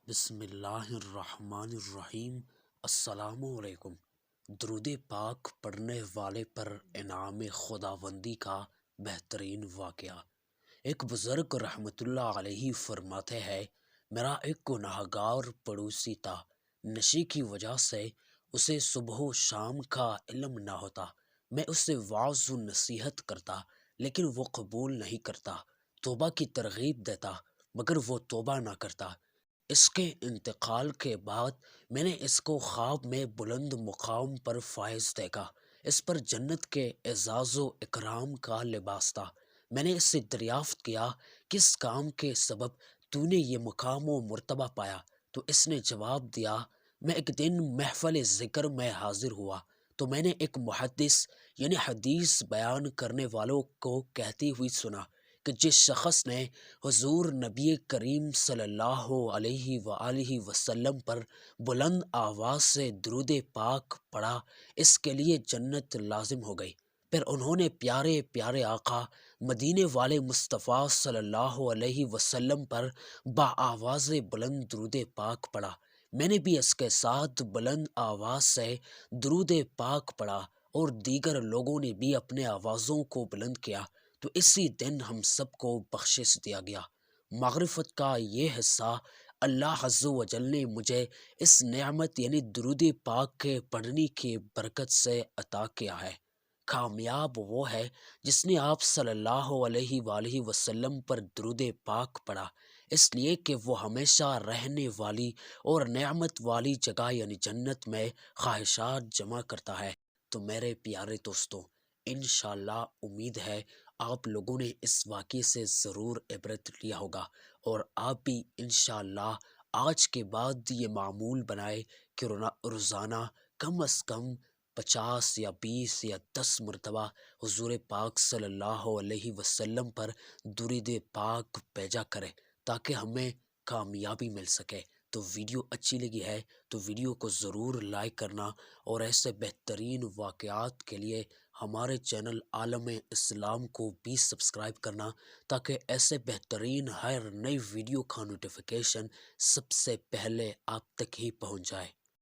بسم اللہ الرحمن الرحیم۔ السلام علیکم۔ درود پاک پڑھنے والے پر انعام خداوندی کا بہترین واقعہ۔ ایک بزرگ رحمت اللہ علیہ فرماتے ہیں، میرا ایک گناہگار پڑوسی تھا۔ نشے کی وجہ سے اسے صبح و شام کا علم نہ ہوتا۔ میں اسے وعظ و نصیحت کرتا لیکن وہ قبول نہیں کرتا۔ توبہ کی ترغیب دیتا مگر وہ توبہ نہ کرتا۔ اس کے انتقال کے بعد میں نے اس کو خواب میں بلند مقام پر فائز دیکھا۔ اس پر جنت کے اعزاز و اکرام کا لباس تھا۔ میں نے اس سے دریافت کیا، کس کام کے سبب تو نے یہ مقام و مرتبہ پایا؟ تو اس نے جواب دیا، میں ایک دن محفل ذکر میں حاضر ہوا تو میں نے ایک محدث یعنی حدیث بیان کرنے والوں کو کہتے ہوئی سنا کہ جس شخص نے حضور نبی کریم صلی اللہ علیہ وآلہ وسلم پر بلند آواز سے درود پاک پڑھا، اس کے لیے جنت لازم ہو گئی۔ پھر انہوں نے پیارے پیارے آقا مدینے والے مصطفیٰ صلی اللہ علیہ وسلم پر بآواز بلند درود پاک پڑھا۔ میں نے بھی اس کے ساتھ بلند آواز سے درود پاک پڑھا اور دیگر لوگوں نے بھی اپنے آوازوں کو بلند کیا، تو اسی دن ہم سب کو بخشش دیا گیا۔ مغفرت کا یہ حصہ اللہ عز و جل نے مجھے اس نعمت یعنی درود پاک کے پڑھنے کی برکت سے عطا کیا ہے۔ کامیاب وہ ہے جس نے آپ صلی اللہ علیہ وآلہ وسلم پر درود پاک پڑھا، اس لیے کہ وہ ہمیشہ رہنے والی اور نعمت والی جگہ یعنی جنت میں خواہشات جمع کرتا ہے۔ تو میرے پیارے دوستوں، انشاءاللہ امید ہے آپ لوگوں نے اس واقعے سے ضرور عبرت لیا ہوگا، اور آپ بھی انشاءاللہ آج کے بعد یہ معمول بنائے کہ روزانہ کم از کم 50 یا 20 یا 10 مرتبہ حضور پاک صلی اللہ علیہ وسلم پر درود پاک بھیجا کرے تاکہ ہمیں کامیابی مل سکے۔ تو ویڈیو اچھی لگی ہے تو ویڈیو کو ضرور لائک کرنا، اور ایسے بہترین واقعات کے لیے ہمارے چینل عالم اسلام کو بھی سبسکرائب کرنا تاکہ ایسے بہترین ہر نئی ویڈیو کا نوٹیفیکیشن سب سے پہلے آپ تک ہی پہنچ جائے۔